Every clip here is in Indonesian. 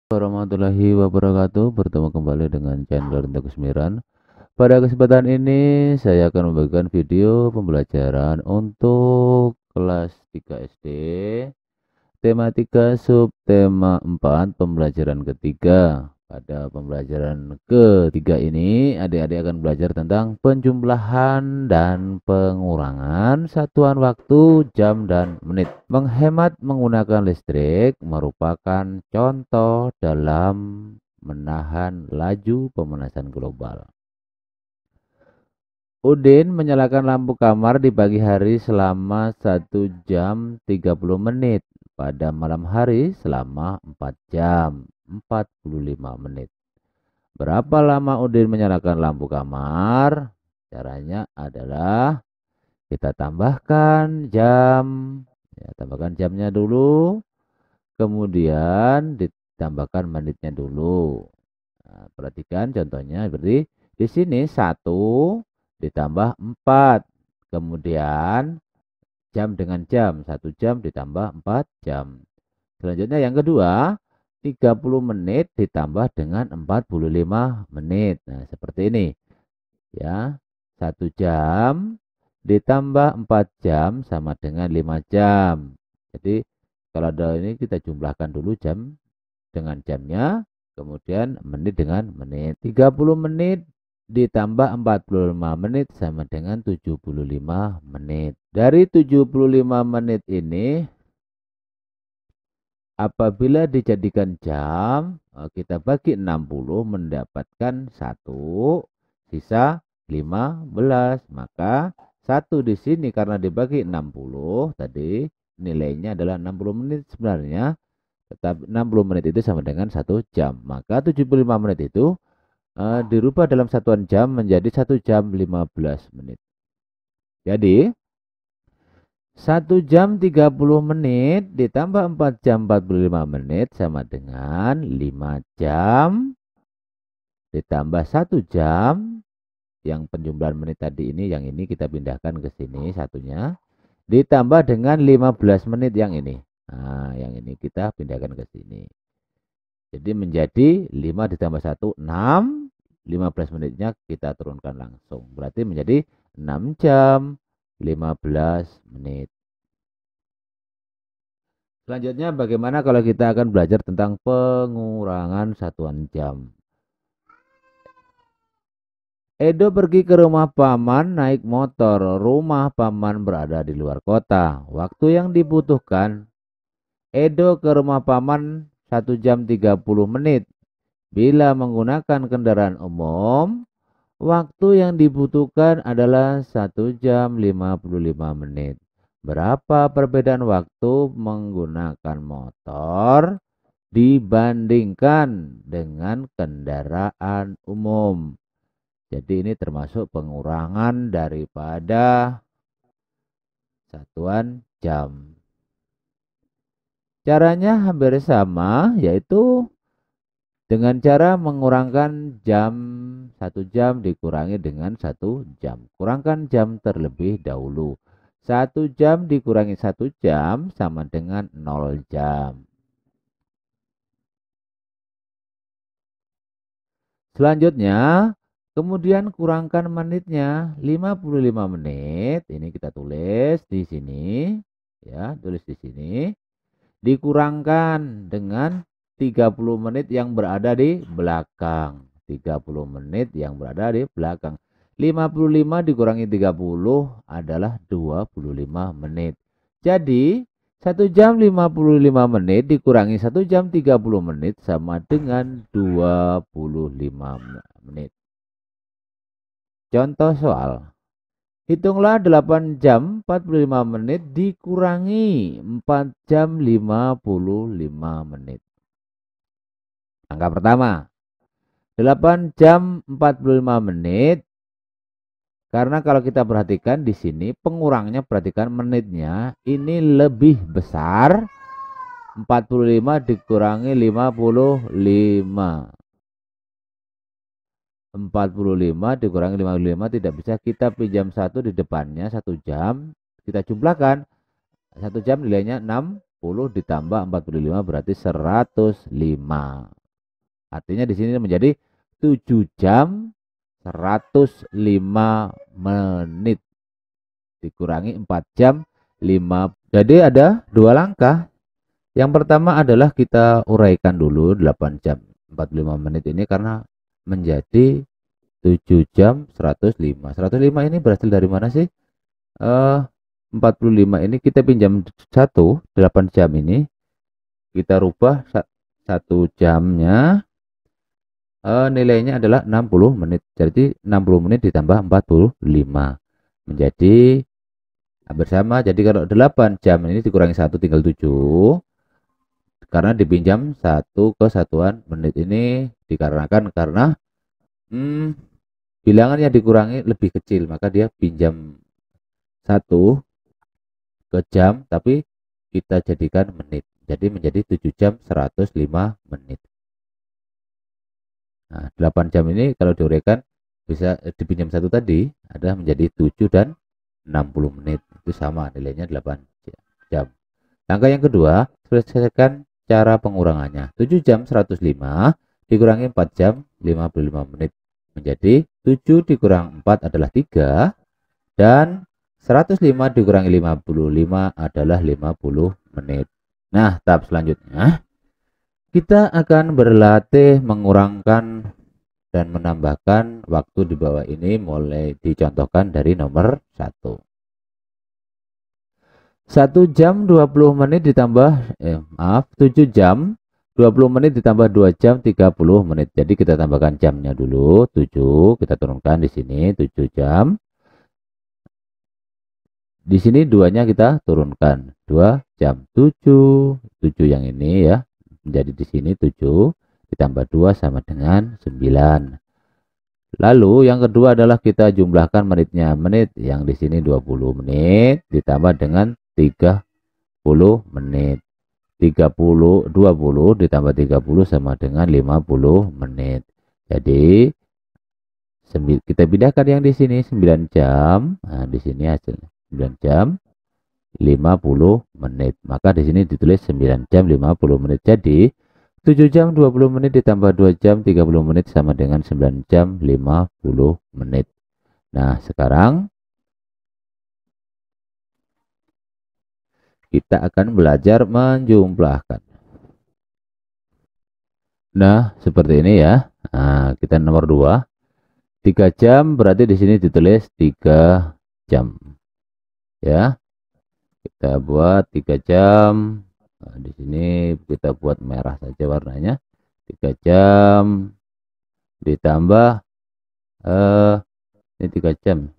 Warahmatullahi wabarakatuh. Bertemu kembali dengan channel Rinta Kusmiran. Pada kesempatan ini saya akan membagikan video pembelajaran untuk kelas 3 SD, tematika subtema 4, pembelajaran ketiga. Pada pembelajaran ketiga ini adik-adik akan belajar tentang penjumlahan dan pengurangan satuan waktu, jam, dan menit. Menghemat menggunakan listrik merupakan contoh dalam menahan laju pemanasan global. Udin menyalakan lampu kamar di pagi hari selama 1 jam 30 menit. Pada malam hari selama 4 jam 45 menit. Berapa lama Udin menyalakan lampu kamar? Caranya adalah kita tambahkan jam. Ya, tambahkan jamnya dulu. Kemudian ditambahkan menitnya dulu. Nah, perhatikan contohnya berarti di sini 1 ditambah 4. Kemudian jam dengan jam, 1 jam ditambah 4 jam. Selanjutnya yang kedua, 30 menit ditambah dengan 45 menit. Nah, seperti ini. Ya. 1 jam ditambah 4 jam sama dengan 5 jam. Jadi kalau ada ini kita jumlahkan dulu jam dengan jamnya, kemudian menit dengan menit. 30 menit ditambah 45 menit sama dengan 75 menit. Dari 75 menit ini, apabila dijadikan jam, kita bagi 60 mendapatkan 1, sisa 15. Maka 1 di sini karena dibagi 60 tadi nilainya adalah 60 menit sebenarnya. Tetap 60 menit itu sama dengan 1 jam. Maka 75 menit itu dirubah dalam satuan jam menjadi 1 jam 15 menit. Jadi 1 jam 30 menit ditambah 4 jam 45 menit sama dengan 5 jam ditambah 1 jam. Yang penjumlahan menit tadi ini, yang ini kita pindahkan ke sini satunya. Ditambah dengan 15 menit yang ini. Nah, yang ini kita pindahkan ke sini. Jadi menjadi 5 ditambah 1, 6. 15 menitnya kita turunkan langsung. Berarti menjadi 6 jam 15 menit. Selanjutnya bagaimana kalau kita akan belajar tentang pengurangan satuan jam. Edo pergi ke rumah paman naik motor. Rumah paman berada di luar kota. Waktu yang dibutuhkan Edo ke rumah paman 1 jam 30 menit. Bila menggunakan kendaraan umum, waktu yang dibutuhkan adalah 1 jam 55 menit. Berapa perbedaan waktu menggunakan motor dibandingkan dengan kendaraan umum? Jadi ini termasuk pengurangan daripada satuan jam. Caranya hampir sama, yaitu dengan cara mengurangkan jam, 1 jam dikurangi dengan 1 jam. Kurangkan jam terlebih dahulu. 1 jam dikurangi 1 jam sama dengan 0 jam. Selanjutnya, kemudian kurangkan menitnya. 55 menit, ini kita tulis di sini. Ya, tulis di sini. Dikurangkan dengan 30 menit yang berada di belakang. 30 menit yang berada di belakang. 55 dikurangi 30 adalah 25 menit. Jadi 1 jam 55 menit dikurangi 1 jam 30 menit sama dengan 25 menit. Contoh soal. Hitunglah 8 jam 45 menit dikurangi 4 jam 55 menit. Angka pertama. 8 jam 45 menit. Karena kalau kita perhatikan di sini pengurangnya, perhatikan menitnya ini lebih besar. 45 dikurangi 55. 45 dikurangi 55 tidak bisa, kita pinjam 1 di depannya 1 jam. Kita jumlahkan 1 jam nilainya 60 ditambah 45 berarti 105. Artinya di sini menjadi 7 jam 105 menit dikurangi 4 jam 5. Jadi ada dua langkah. Yang pertama adalah kita uraikan dulu 8 jam 45 menit ini karena menjadi 7 jam 105. 105 ini berasal dari mana sih? 45 ini kita pinjam 8 jam ini kita rubah 1 jamnya, nilainya adalah 60 menit. Jadi 60 menit ditambah 45 menjadi hampir sama. Jadi kalau 8 jam ini dikurangi 1 tinggal 7 karena dipinjam 1 kesatuan menit ini dikarenakan karena bilangan yang dikurangi lebih kecil maka dia pinjam 1 ke jam tapi kita jadikan menit. Jadi menjadi 7 jam 105 menit. Nah, 8 jam ini kalau diuraikan bisa dipinjam 1 tadi ada menjadi 7 dan 60 menit. Itu sama nilainya 8 jam. Langkah yang kedua, selesaikan cara pengurangannya. 7 jam 105 dikurangi 4 jam 55 menit. Menjadi 7 dikurang 4 adalah 3 dan 105 dikurangi 55 adalah 50 menit. Nah, tahap selanjutnya kita akan berlatih mengurangkan dan menambahkan waktu di bawah ini mulai dicontohkan dari nomor 1. 1 jam 20 menit ditambah 7 jam 20 menit ditambah 2 jam 30 menit. Jadi kita tambahkan jamnya dulu 7, kita turunkan di sini 7 jam. Di sini 2-nya kita turunkan 2 jam 7 yang ini ya. Menjadi di sini 7 ditambah 2 sama dengan 9. Lalu yang kedua adalah kita jumlahkan menitnya. Menit yang di sini 20 menit ditambah dengan 30 menit. 20 ditambah 30 sama dengan 50 menit. Jadi kita pindahkan yang di sini 9 jam. Nah, di sini hasilnya 9 jam 50 menit. Maka di sini ditulis 9 jam 50 menit. Jadi 7 jam 20 menit ditambah 2 jam 30 menit sama dengan 9 jam 50 menit. Nah, sekarang kita akan belajar menjumlahkan. Nah, seperti ini ya. Nah, kita nomor 2. 3 jam berarti di sini ditulis 3 jam. Ya. Kita buat 3 jam. Nah, di sini kita buat merah saja warnanya. 3 jam ditambah ini 3 jam.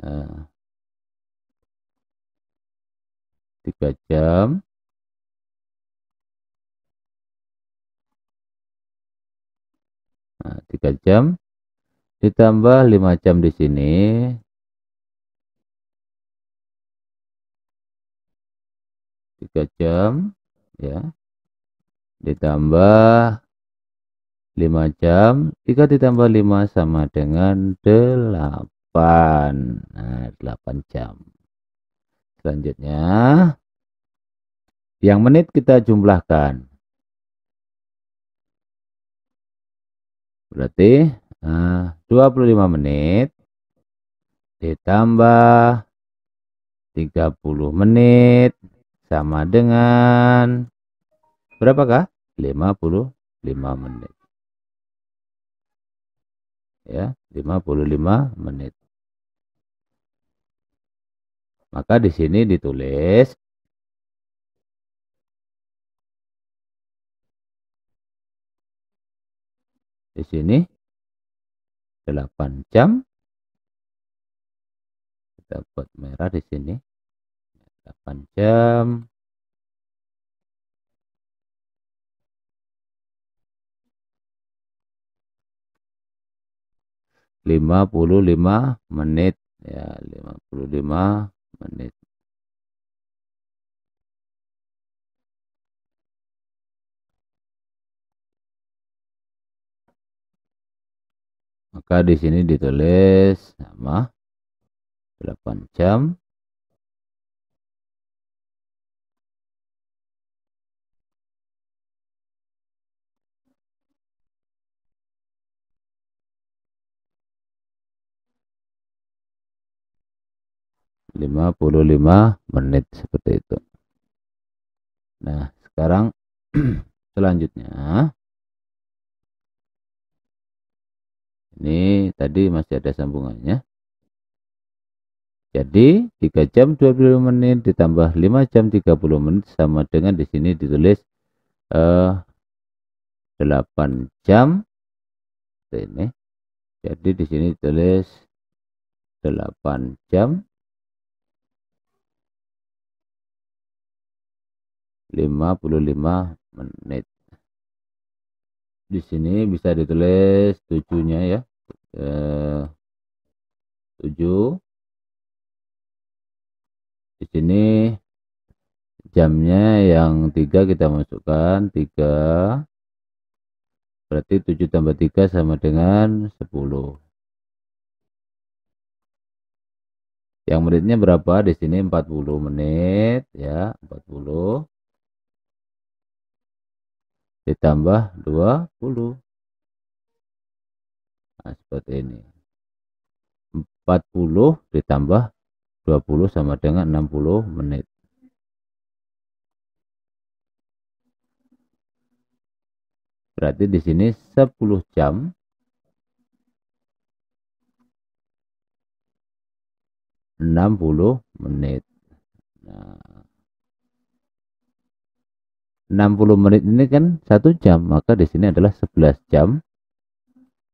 Nah, 3 jam nah, 3 jam ditambah 5 jam di sini. 3 jam ya. Ditambah 5 jam. 3 ditambah 5 sama dengan 8. Nah, 8 jam. Selanjutnya yang menit kita jumlahkan. Berarti 25 menit ditambah 30 menit sama dengan berapakah? 55 menit. Ya, 55 menit. Maka di sini ditulis di sini 8 jam. Kita buat merah di sini. 8 jam. Lima puluh lima menit ya, 55 menit. Maka di sini ditulis sama 8 jam 55 menit seperti itu. Nah, sekarang selanjutnya ini tadi masih ada sambungannya. Jadi 3 jam 25 menit ditambah 5 jam 30 menit sama dengan di sini ditulis 8 jam ini. Jadi di sini ditulis 8 jam 55 menit. Di sini bisa ditulis 7-nya ya. 7. Di sini jamnya yang 3 kita masukkan 3. Berarti 7 tambah 3 sama dengan 10. Yang menitnya berapa? Di sini 40 menit ya, 40 ditambah 20. Nah, seperti ini. 40 ditambah 20 sama dengan 60 menit. Berarti di sini 10 jam 60 menit. Nah, 60 menit ini kan 1 jam, maka di sini adalah 11 jam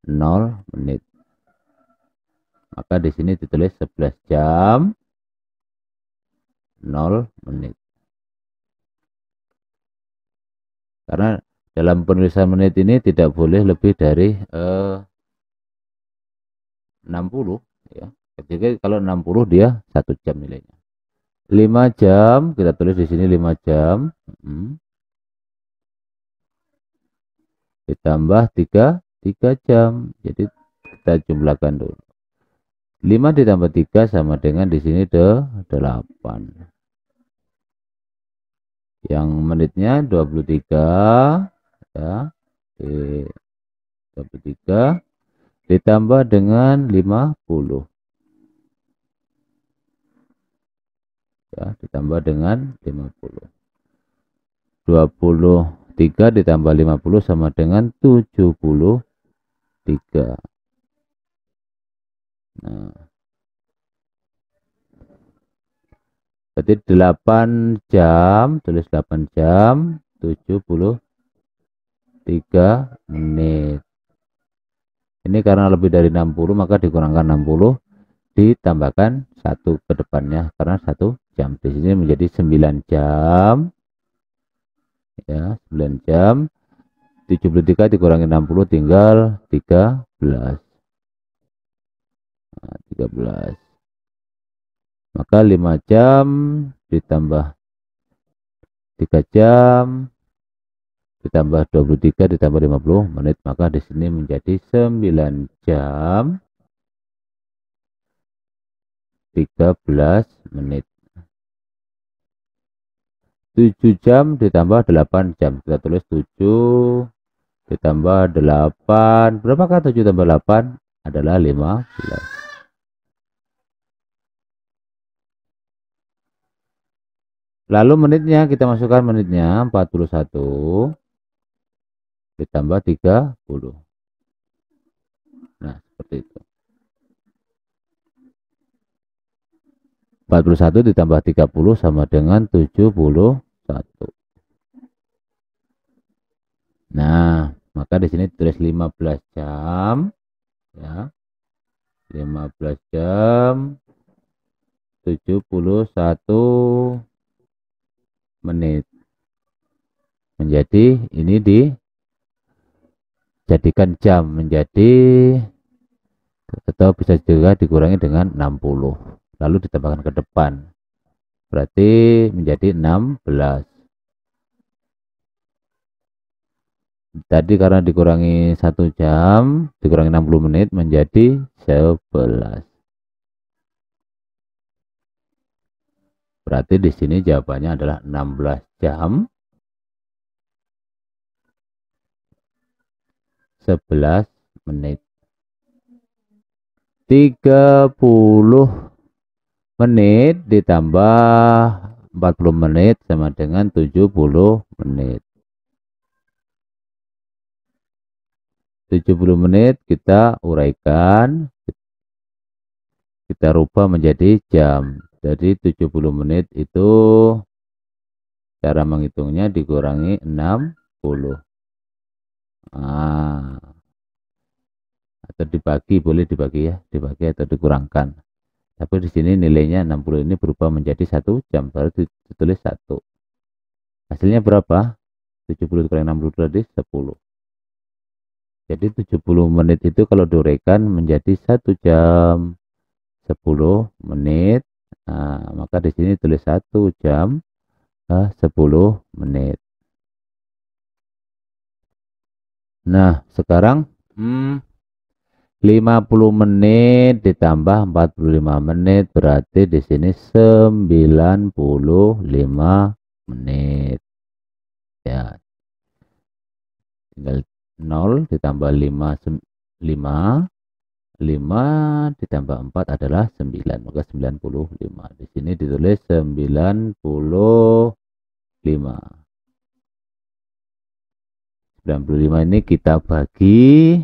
0 menit. Maka di sini ditulis 11 jam 0 menit. Karena dalam penulisan menit ini tidak boleh lebih dari 60 ya. Ketika kalau 60 dia 1 jam nilainya. 5 jam kita tulis di sini 5 jam. Ditambah 3 jam. Jadi kita jumlahkan dulu. 5 ditambah 3 sama dengan di sini 8. Yang menitnya 23 ya. 23 ditambah dengan 50. Ya, ditambah dengan 50. 23 ditambah 50 sama dengan 73. Nah, berarti 8 jam, tulis 8 jam 73 menit. Ini karena lebih dari 60 maka dikurangkan 60 ditambahkan 1 ke depannya karena 1 jam. Di sini menjadi 9 jam. Ya, 9 jam. 73 dikurangi 60 tinggal 13. Nah, 13. Maka 5 jam ditambah 3 jam ditambah 23 ditambah 50 menit, maka di sini menjadi 9 jam 13 menit. 7 jam ditambah 8 jam. Kita tulis 7 ditambah 8. Berapakah 7 tambah 8? Adalah 15. Lalu menitnya kita masukkan menitnya 41 ditambah 30. Nah, seperti itu. 41 ditambah 30 sama dengan 71. Nah, maka di sini tulis 15 jam ya. 15 jam 71 menit. Menjadi ini dijadikan jam menjadi atau bisa juga dikurangi dengan 60. Lalu ditambahkan ke depan. Berarti menjadi 16. Tadi karena dikurangi 1 jam, dikurangi 60 menit menjadi 11. Berarti di sini jawabannya adalah 16 jam 11 menit. 30 menit ditambah 40 menit sama dengan 70 menit. 70 menit kita uraikan, kita rubah menjadi jam. Jadi 70 menit itu cara menghitungnya dikurangi 60. Nah, atau dibagi, boleh dibagi ya, dibagi atau dikurangkan. Tapi di sini nilainya 60 ini berubah menjadi 1 jam, baru ditulis 1. Hasilnya berapa? 70 dikurangi 60 tadi 10. Jadi 70 menit itu kalau diuraikan menjadi 1 jam 10 menit. Nah, maka di sini tulis 1 jam 10 menit. Nah, sekarang 50 menit ditambah 45 menit berarti di sini 95 menit. Ya, tinggal 0 ditambah 5 ditambah 4 adalah 9, maka 95. Di sini ditulis 95. 95 ini kita bagi,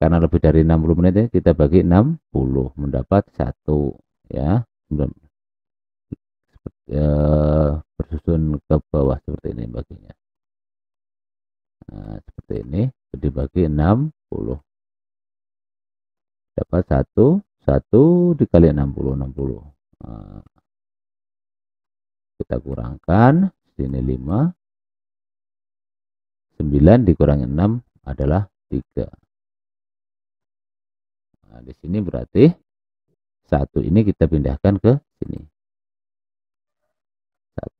karena lebih dari 60 menit ya, kita bagi 60 mendapat 1 ya. Bersusun ke bawah seperti ini baginya. Nah, seperti ini dibagi 60 dapat 1 dikali 60. Nah, kita kurangkan sini 5, 9 dikurangi 6 adalah 3. Nah, di sini berarti 1 ini kita pindahkan ke sini.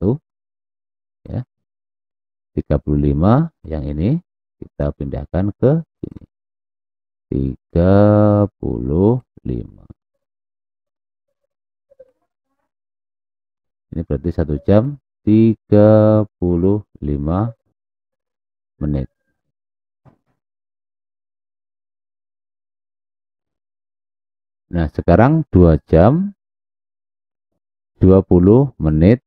1 ya. 35 yang ini kita pindahkan ke sini. 35. Ini berarti 1 jam 35 menit. Nah, sekarang 2 jam 20 menit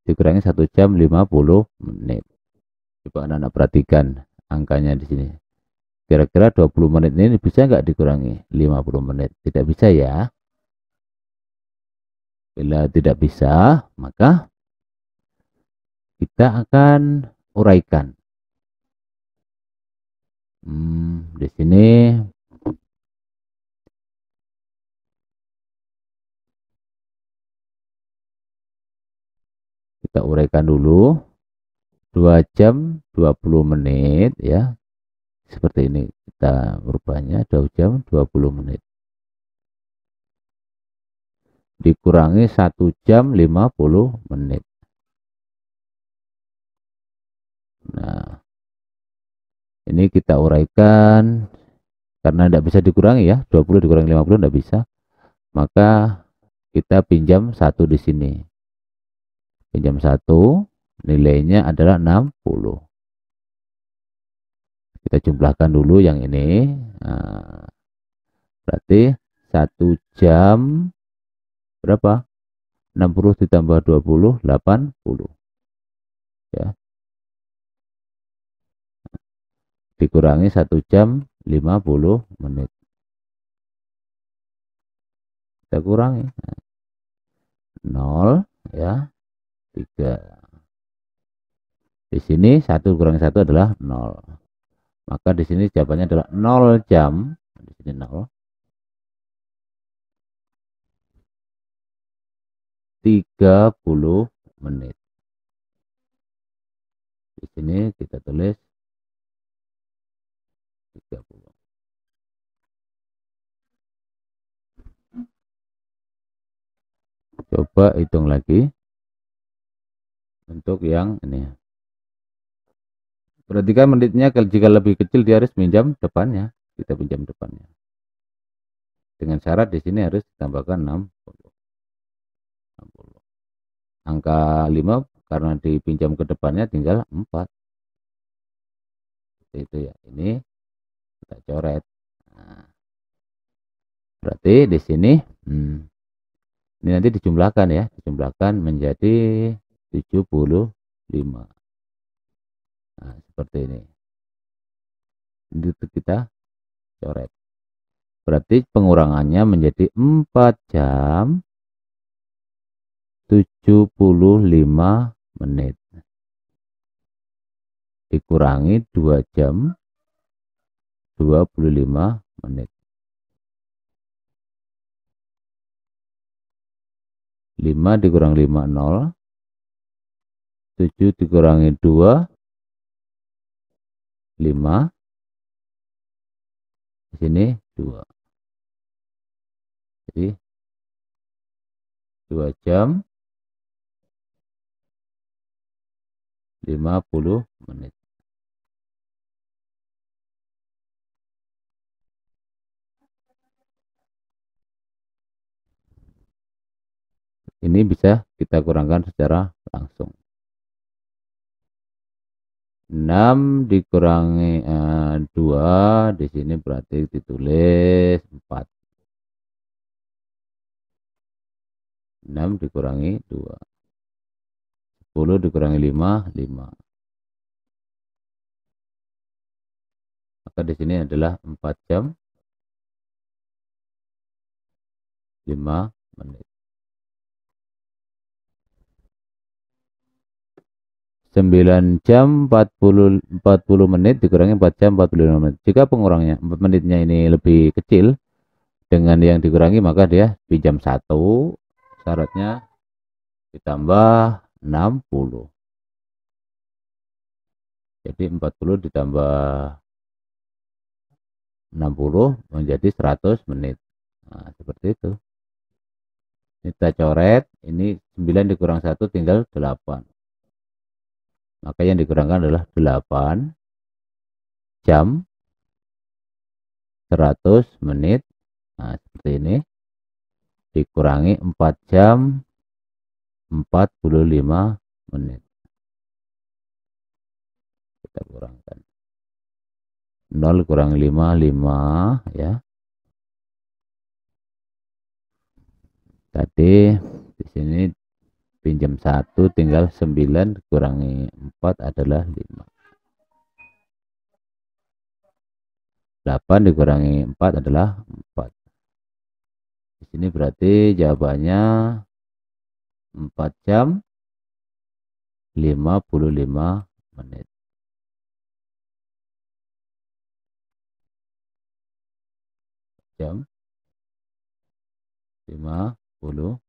dikurangi 1 jam 50 menit. Coba anak-anak perhatikan angkanya di sini. Kira-kira 20 menit ini bisa nggak dikurangi 50 menit? Tidak bisa ya. Bila tidak bisa, maka kita akan uraikan. Di sini kita uraikan dulu. 2 jam 20 menit ya. Seperti ini kita merubahnya, 2 jam 20 menit. Dikurangi 1 jam 50 menit. Nah, ini kita uraikan karena tidak bisa dikurangi ya, 20 dikurangi 50 tidak bisa. Maka kita pinjam 1 di sini. Pinjam 1, nilainya adalah 60. Kita jumlahkan dulu yang ini. Nah, berarti 1 jam berapa? 60 ditambah 20, 80. Ya. Dikurangi 1 jam 50 menit. Kita kurangi. 0 ya. 3. Di sini 1 kurangi 1 adalah 0. Maka di sini jawabannya adalah 0 jam. Di sini 0. 30 menit. Di sini kita tulis 30. Coba hitung lagi untuk yang ini. Perhatikan menitnya, jika lebih kecil dia harus pinjam depannya. Kita pinjam depannya. Dengan syarat di sini harus ditambahkan 60. Angka 5 karena dipinjam ke depannya tinggal 4. Itu ya. Ini kita coret. Nah, berarti di sini Ini nanti dijumlahkan ya, dijumlahkan menjadi 75. Nah, seperti ini. Itu kita coret. Berarti pengurangannya menjadi 4 jam 75 menit. Dikurangi 2 jam 25 menit. 5 dikurangi 5, 0. 7 dikurangi 2, 5. Di sini 2. Jadi 2 jam 50 menit. Ini bisa kita kurangkan secara langsung. 6 dikurangi 2, di sini berarti ditulis 4. 6 dikurangi 2. 10 dikurangi 5, 5. Maka di sini adalah 4 jam 5 menit. 9 jam 40 menit dikurangi 4 jam 45 menit. Jika pengurangnya menitnya ini lebih kecil dengan yang dikurangi, maka dia di jam 1 syaratnya ditambah 60. Jadi 40 ditambah 60 menjadi 100 menit. Nah, seperti itu. Ini kita coret, ini 9 dikurang 1 tinggal 8. Maka yang dikurangkan adalah 8 jam 100 menit. Nah, seperti ini. Dikurangi 4 jam 45 menit. Kita kurangkan. 0 kurang 5, 5 ya. Tadi di sini pinjam 1 tinggal 9 kurangi 4 adalah 5. 8 dikurangi 4 adalah 4. Di sini berarti jawabannya 4 jam 55 menit. Jam 55.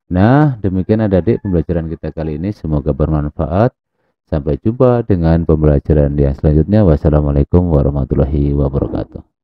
Nah, demikian adik-adik pembelajaran kita kali ini. Semoga bermanfaat. Sampai jumpa dengan pembelajaran yang selanjutnya. Wassalamualaikum warahmatullahi wabarakatuh.